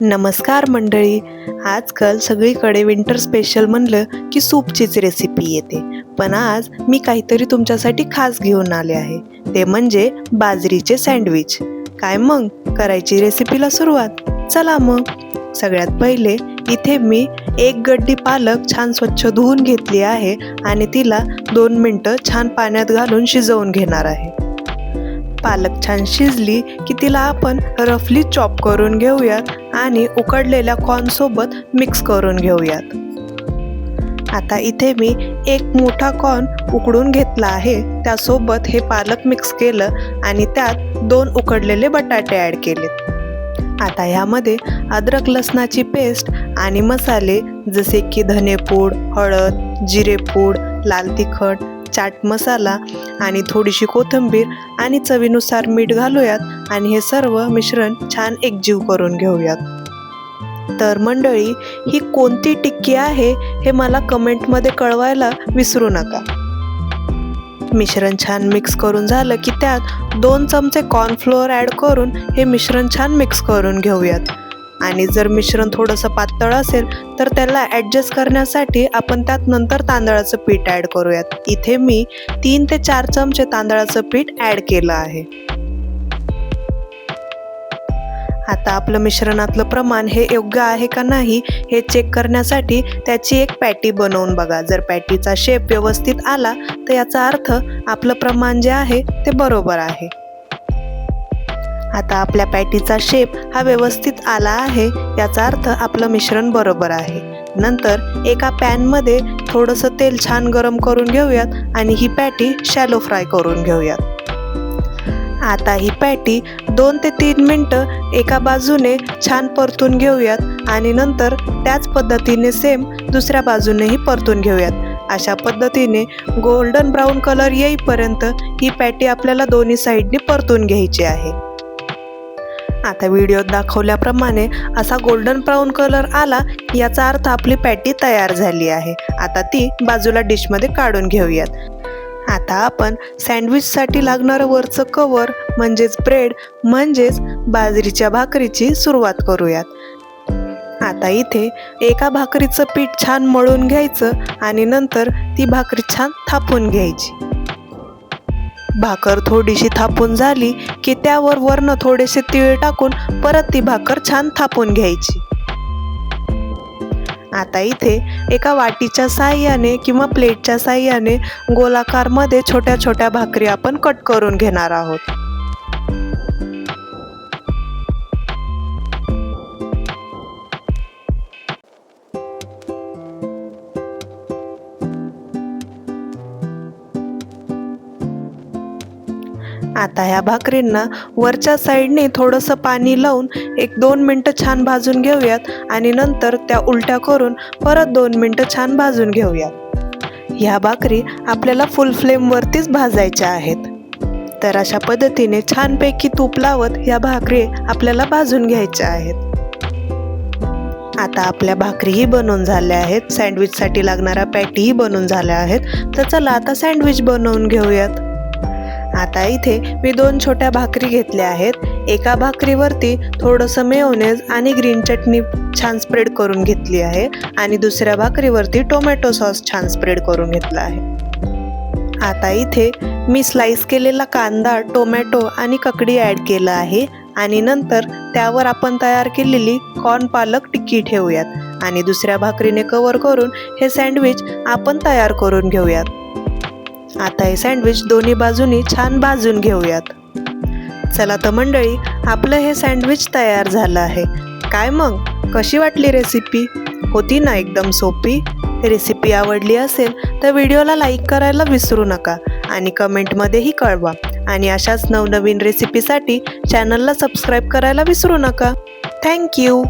नमस्कार मंडळी. आजकाल सगळीकडे विंटर स्पेशल म्हणलं की सूपचीच रेसिपी येते, पण आज मी काहीतरी तुमच्यासाठी खास घेऊन आले आहे. ते म्हणजे बाजरीचे सँडविच. काय मग करायची रेसिपीला सुरुवात? चला मग. सगळ्यात पहिले इथे मी एक गड्डी पालक छान स्वच्छ धुवून घेतली आहे आणि तिला 2 मिनटं छान पाण्यात घालून शिजवून घेणार आहे. पालक छान शिजली की तिला आपण रफली चॉप करून घेऊयात आणि उकडलेल्या कॉर्नसोबत मिक्स करून घेऊयात. आता इथे मी एक मोठा कॉर्न उकडून घेतला आहे, त्यासोबत हे पालक मिक्स केलं आणि त्यात 2 उकडलेले बटाटे ॲड केलेत. आता ह्यामध्ये अद्रक लसणाची पेस्ट आणि मसाले जसे की धनेपूड, हळद, जिरेपूड, लाल तिखट, चाट मसाला आणि थोडीशी कोथिंबीर आणि चवीनुसार मीठ घालूयात आणि हे सर्व मिश्रण छान एकजीव करून घेऊयात. तर मंडळी, ही कोणती टिक्की आहे हे मला कमेंटमध्ये कळवायला विसरू नका. मिश्रण छान मिक्स करून झालं की त्यात 2 चमचे कॉर्नफ्लोअर ॲड करून हे मिश्रण छान मिक्स करून घेऊयात. आणि जर मिश्रण थोडंसं पातळ असेल तर त्याला ॲडजस्ट करण्यासाठी आपण त्यात नंतर तांदळाचं पीठ ॲड करूयात. इथे मी 3 ते 4 चमचे तांदळाचं पीठ ॲड केलं आहे. आता आपलं मिश्रणातलं प्रमाण हे योग्य आहे का नाही हे चेक करण्यासाठी त्याची एक पॅटी बनवून बघा. जर पॅटीचा शेप व्यवस्थित आला तर याचा अर्थ आपलं प्रमाण जे आहे ते बरोबर आहे. आता आपल्या पॅटीचा शेप हा व्यवस्थित आला आहे, याचा अर्थ आपलं मिश्रण बरोबर आहे. नंतर एका पॅनमध्ये थोडंसं तेल छान गरम करून घेऊयात आणि ही पॅटी शॅलो फ्राय करून घेऊयात. आता ही पॅटी 2 ते 3 मिनटं एका बाजूने छान परतून घेऊयात आणि नंतर त्याच पद्धतीने सेम दुसऱ्या बाजूनेही परतून घेऊयात. अशा पद्धतीने गोल्डन ब्राऊन कलर येईपर्यंत ही पॅटी आपल्याला दोन्ही साईडनी परतून घ्यायची आहे. आता व्हिडिओत दाखवल्याप्रमाणे असा गोल्डन ब्राऊन कलर आला याचा अर्थ आपली पॅटी तयार झाली आहे. आता ती बाजूला डिशमध्ये काढून घेऊयात. आता आपण सँडविचसाठी लागणारं वरचं कवर म्हणजेच ब्रेड म्हणजेच बाजरीच्या भाकरीची सुरुवात करूयात. आता इथे एका भाकरीचं पीठ छान मळून घ्यायचं आणि नंतर ती भाकरी छान थापून घ्यायची. भाकर थोडीशी थापून झाली की त्यावर वरनं थोडेसे तीळ टाकून परत ती भाकर छान थापून घ्यायची. आता इथे एका वाटीच्या साहाय्याने किंवा प्लेटच्या साहाय्याने गोलाकारमध्ये छोट्या छोट्या भाकरी आपण कट करून घेणार आहोत. आता ह्या भाकरींना वरच्या साईडने थोडंसं पाणी लावून 1-2 मिनटं छान भाजून घेऊयात आणि नंतर त्या उलट्या करून परत 2 मिनटं छान भाजून घेऊयात. ह्या भाकरी आपल्याला फुल फ्लेमवरतीच भाजायच्या आहेत. तर अशा पद्धतीने छानपैकी तूप लावत ह्या भाकरी आपल्याला भाजून घ्यायच्या आहेत. आता आपल्या भाकरीही बनवून झाल्या आहेत, सँडविचसाठी लागणाऱ्या पॅटीही बनवून झाल्या आहेत. तर चला आता सँडविच बनवून घेऊयात. आता इथे मी 2 छोट्या भाकरी घेतल्या आहेत. एका भाकरीवरती थोडंसं मेयोनेज आणि ग्रीन चटणी छान स्प्रेड करून घेतली आहे आणि दुसऱ्या भाकरीवरती टोमॅटो सॉस छान स्प्रेड करून घेतला आहे. आता इथे मी स्लाइस केलेला कांदा, टोमॅटो आणि ककडी ॲड केलं आहे आणि नंतर त्यावर आपण तयार केलेली कॉर्न पालक टिक्की ठेवूयात आणि दुसऱ्या भाकरीने कव्हर करून हे सँडविच आपण तयार करून घेऊयात. आता हे सँडविच दोन्ही बाजूनी छान भाजून घेऊयात. चला तर मंडळी, आपलं हे सँडविच तयार झालं आहे. काय मग, कशी वाटली रेसिपी? होती ना एकदम सोपी? रेसिपी आवडली असेल तर व्हिडिओला लाईक करायला विसरू नका आणि कमेंटमध्येही कळवा. आणि अशाच नवनवीन रेसिपीसाठी चॅनलला सबस्क्राईब करायला विसरू नका. थँक्यू.